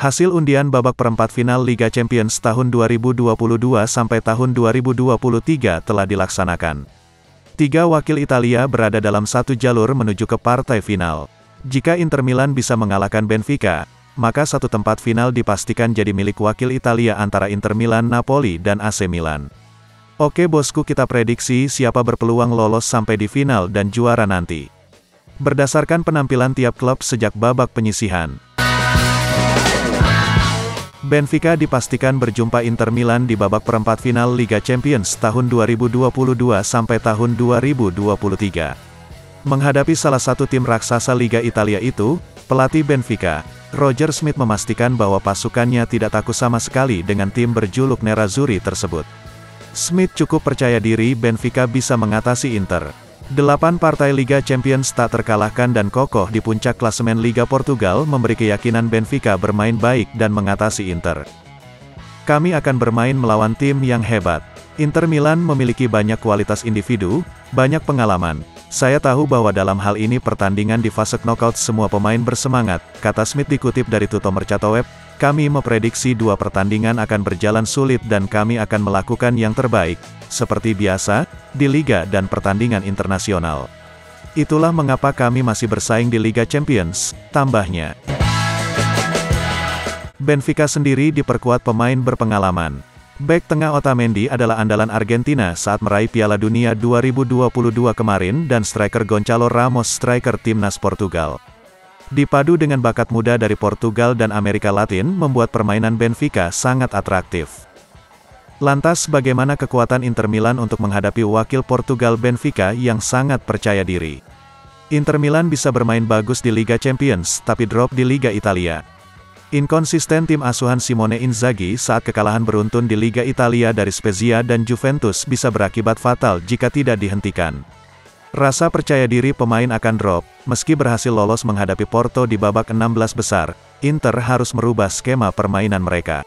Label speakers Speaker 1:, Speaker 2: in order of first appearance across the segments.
Speaker 1: Hasil undian babak perempat final Liga Champions tahun 2022 sampai tahun 2023 telah dilaksanakan. 3 wakil Italia berada dalam satu jalur menuju ke partai final. Jika Inter Milan bisa mengalahkan Benfica, maka satu tempat final dipastikan jadi milik wakil Italia antara Inter Milan, Napoli, dan AC Milan. Oke bosku, kita prediksi siapa berpeluang lolos sampai di final dan juara nanti. Berdasarkan penampilan tiap klub sejak babak penyisihan. Benfica dipastikan berjumpa Inter Milan di babak perempat final Liga Champions tahun 2022 sampai tahun 2023. Menghadapi salah satu tim raksasa Liga Italia itu, pelatih Benfica, Roger Schmidt memastikan bahwa pasukannya tidak takut sama sekali dengan tim berjuluk Nerazzurri tersebut. Schmidt cukup percaya diri Benfica bisa mengatasi Inter. 8 partai Liga Champions tak terkalahkan dan kokoh di puncak klasemen Liga Portugal memberi keyakinan Benfica bermain baik dan mengatasi Inter. Kami akan bermain melawan tim yang hebat. Inter Milan memiliki banyak kualitas individu, banyak pengalaman. Saya tahu bahwa dalam hal ini pertandingan di fase knockout semua pemain bersemangat, kata Schmidt dikutip dari Tutto Mercato Web. Kami memprediksi 2 pertandingan akan berjalan sulit dan kami akan melakukan yang terbaik, seperti biasa, di Liga dan pertandingan internasional. Itulah mengapa kami masih bersaing di Liga Champions, tambahnya. Benfica sendiri diperkuat pemain berpengalaman. Bek tengah Otamendi adalah andalan Argentina saat meraih Piala Dunia 2022 kemarin dan striker Gonçalo Ramos striker timnas Portugal. Dipadu dengan bakat muda dari Portugal dan Amerika Latin membuat permainan Benfica sangat atraktif. Lantas bagaimana kekuatan Inter Milan untuk menghadapi wakil Portugal Benfica yang sangat percaya diri? Inter Milan bisa bermain bagus di Liga Champions, tapi drop di Liga Italia. Inkonsisten tim asuhan Simone Inzaghi saat kekalahan beruntun di Liga Italia dari Spezia dan Juventus bisa berakibat fatal jika tidak dihentikan. Rasa percaya diri pemain akan drop, meski berhasil lolos menghadapi Porto di babak 16 besar, Inter harus merubah skema permainan mereka.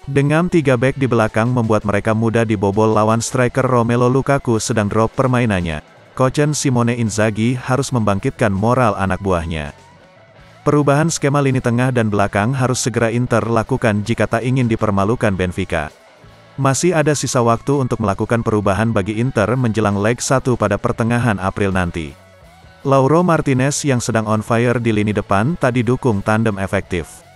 Speaker 1: Dengan 3 bek di belakang membuat mereka mudah dibobol lawan striker Romelu Lukaku sedang drop permainannya. Coach Simone Inzaghi harus membangkitkan moral anak buahnya. Perubahan skema lini tengah dan belakang harus segera Inter lakukan jika tak ingin dipermalukan Benfica. Masih ada sisa waktu untuk melakukan perubahan bagi Inter menjelang leg 1 pada pertengahan April nanti. Lauro Martinez yang sedang on fire di lini depan tak didukung tandem efektif.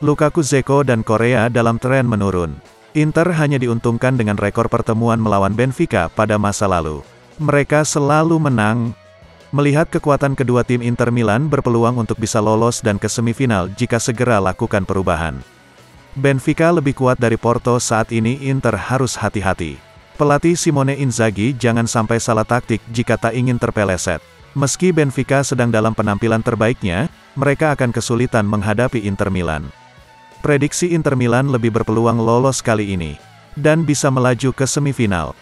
Speaker 1: Lukaku, Dzeko dan Korea dalam tren menurun. Inter hanya diuntungkan dengan rekor pertemuan melawan Benfica pada masa lalu. Mereka selalu menang. Melihat kekuatan kedua tim, Inter Milan berpeluang untuk bisa lolos dan ke semifinal jika segera lakukan perubahan. Benfica lebih kuat dari Porto saat ini, Inter harus hati-hati. Pelatih Simone Inzaghi jangan sampai salah taktik jika tak ingin terpeleset. Meski Benfica sedang dalam penampilan terbaiknya, mereka akan kesulitan menghadapi Inter Milan. Prediksi Inter Milan lebih berpeluang lolos kali ini, dan bisa melaju ke semifinal.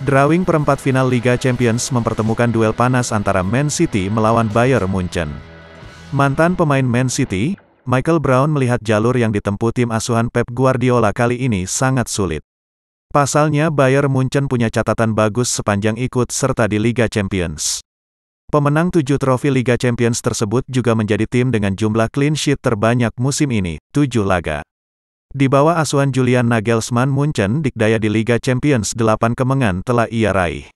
Speaker 1: Drawing perempat final Liga Champions mempertemukan duel panas antara Man City melawan Bayern Munchen. Mantan pemain Man City, Michael Brown melihat jalur yang ditempuh tim asuhan Pep Guardiola kali ini sangat sulit. Pasalnya Bayern Munchen punya catatan bagus sepanjang ikut serta di Liga Champions. Pemenang 7 trofi Liga Champions tersebut juga menjadi tim dengan jumlah clean sheet terbanyak musim ini, 7 laga. Di bawah asuhan Julian Nagelsmann, Munchen dikdaya di Liga Champions 8 kemenangan telah ia raih.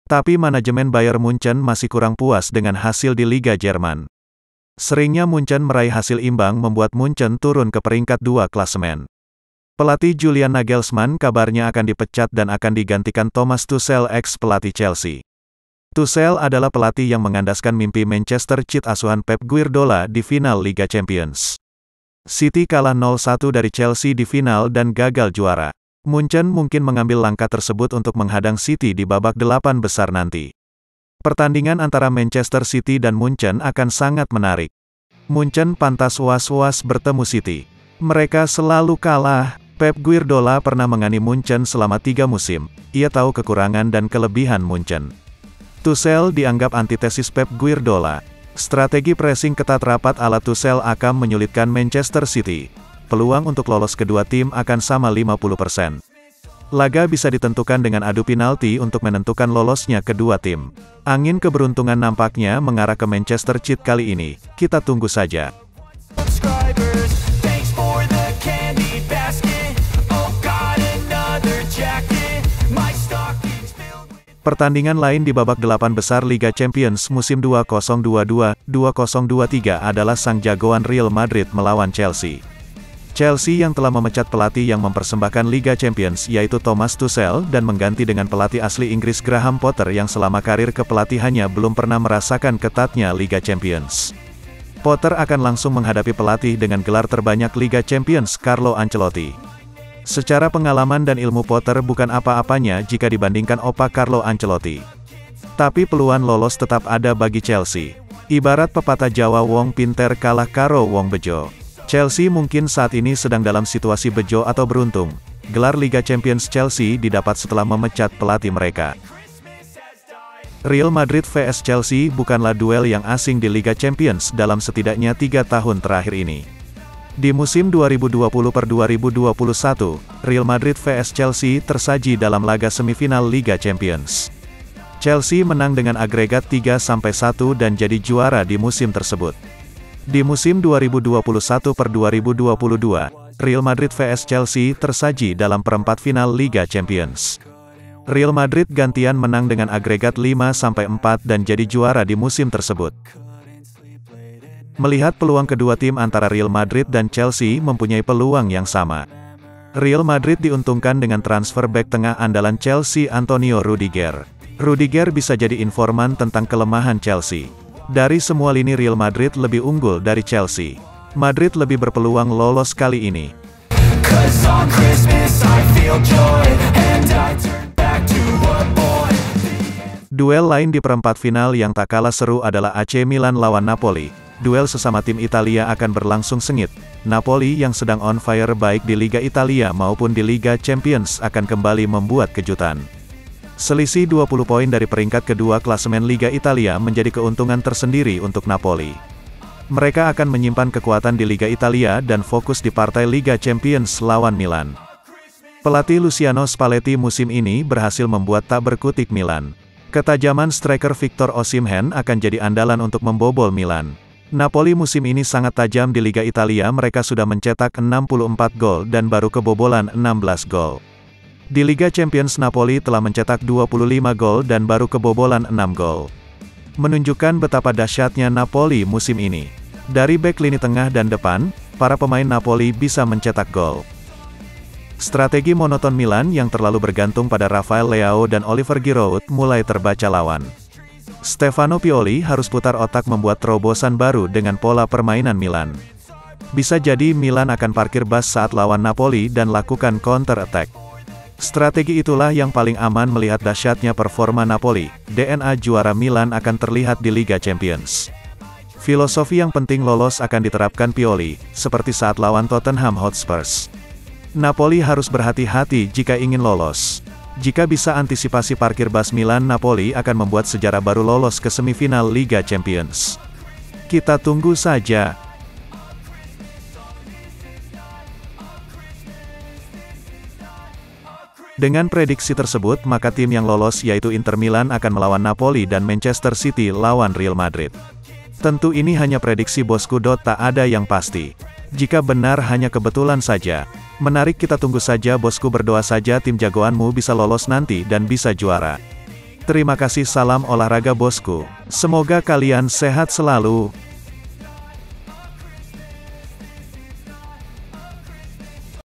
Speaker 1: Tapi manajemen Bayern Munchen masih kurang puas dengan hasil di Liga Jerman. Seringnya Munchen meraih hasil imbang membuat Munchen turun ke peringkat 2 klasemen. Pelatih Julian Nagelsmann kabarnya akan dipecat dan akan digantikan Thomas Tuchel ex-pelatih Chelsea. Tuchel adalah pelatih yang mengandaskan mimpi Manchester City asuhan Pep Guardiola di final Liga Champions. City kalah 0-1 dari Chelsea di final dan gagal juara. Munchen mungkin mengambil langkah tersebut untuk menghadang City di babak 8 besar nanti. Pertandingan antara Manchester City dan Munchen akan sangat menarik. Munchen pantas was-was bertemu City. Mereka selalu kalah. Pep Guardiola pernah mengani Munchen selama 3 musim. Ia tahu kekurangan dan kelebihan Munchen. Tuchel dianggap antitesis Pep Guardiola. Strategi pressing ketat rapat ala Tuchel akan menyulitkan Manchester City. Peluang untuk lolos kedua tim akan sama 50%. Laga bisa ditentukan dengan adu penalti untuk menentukan lolosnya kedua tim. Angin keberuntungan nampaknya mengarah ke Manchester City kali ini, kita tunggu saja. Pertandingan lain di babak 8 besar Liga Champions musim 2022-2023 adalah sang jagoan Real Madrid melawan Chelsea. Chelsea yang telah memecat pelatih yang mempersembahkan Liga Champions yaitu Thomas Tuchel dan mengganti dengan pelatih asli Inggris Graham Potter yang selama karir kepelatihannya belum pernah merasakan ketatnya Liga Champions. Potter akan langsung menghadapi pelatih dengan gelar terbanyak Liga Champions, Carlo Ancelotti. Secara pengalaman dan ilmu Potter bukan apa-apanya jika dibandingkan opa Carlo Ancelotti. Tapi peluang lolos tetap ada bagi Chelsea. Ibarat pepatah Jawa wong pinter kalah karo wong bejo. Chelsea mungkin saat ini sedang dalam situasi bejo atau beruntung. Gelar Liga Champions Chelsea didapat setelah memecat pelatih mereka. Real Madrid vs Chelsea bukanlah duel yang asing di Liga Champions dalam setidaknya 3 tahun terakhir ini. Di musim 2020-2021, Real Madrid vs Chelsea tersaji dalam laga semifinal Liga Champions. Chelsea menang dengan agregat 3-1 dan jadi juara di musim tersebut. Di musim 2021-2022, Real Madrid vs Chelsea tersaji dalam perempat final Liga Champions. Real Madrid gantian menang dengan agregat 5-4 dan jadi juara di musim tersebut. Melihat peluang kedua tim antara Real Madrid dan Chelsea mempunyai peluang yang sama. Real Madrid diuntungkan dengan transfer bek tengah andalan Chelsea Antonio Rudiger. Rudiger bisa jadi informan tentang kelemahan Chelsea. Dari semua lini Real Madrid lebih unggul dari Chelsea. Madrid lebih berpeluang lolos kali ini. Duel lain di perempat final yang tak kalah seru adalah AC Milan lawan Napoli. Duel sesama tim Italia akan berlangsung sengit. Napoli yang sedang on fire baik di Liga Italia maupun di Liga Champions akan kembali membuat kejutan. Selisih 20 poin dari peringkat kedua klasemen Liga Italia menjadi keuntungan tersendiri untuk Napoli. Mereka akan menyimpan kekuatan di Liga Italia dan fokus di partai Liga Champions lawan Milan. Pelatih Luciano Spalletti musim ini berhasil membuat tak berkutik Milan. Ketajaman striker Victor Osimhen akan jadi andalan untuk membobol Milan. Napoli musim ini sangat tajam di Liga Italia, mereka sudah mencetak 64 gol dan baru kebobolan 16 gol. Di Liga Champions Napoli telah mencetak 25 gol dan baru kebobolan 6 gol. Menunjukkan betapa dahsyatnya Napoli musim ini. Dari bek lini tengah dan depan, para pemain Napoli bisa mencetak gol. Strategi monoton Milan yang terlalu bergantung pada Rafael Leao dan Oliver Giroud mulai terbaca lawan. Stefano Pioli harus putar otak membuat terobosan baru dengan pola permainan Milan. Bisa jadi Milan akan parkir bus saat lawan Napoli dan lakukan counter attack. Strategi itulah yang paling aman melihat dahsyatnya performa Napoli. DNA juara Milan akan terlihat di Liga Champions. Filosofi yang penting lolos akan diterapkan Pioli, seperti saat lawan Tottenham Hotspur. Napoli harus berhati-hati jika ingin lolos. Jika bisa antisipasi parkir bus Milan, Napoli akan membuat sejarah baru lolos ke semifinal Liga Champions. Kita tunggu saja. Dengan prediksi tersebut, maka tim yang lolos yaitu Inter Milan akan melawan Napoli dan Manchester City lawan Real Madrid. Tentu ini hanya prediksi bosku, tak ada yang pasti. Jika benar hanya kebetulan saja. Menarik, kita tunggu saja bosku, berdoa saja tim jagoanmu bisa lolos nanti dan bisa juara. Terima kasih, salam olahraga bosku. Semoga kalian sehat selalu.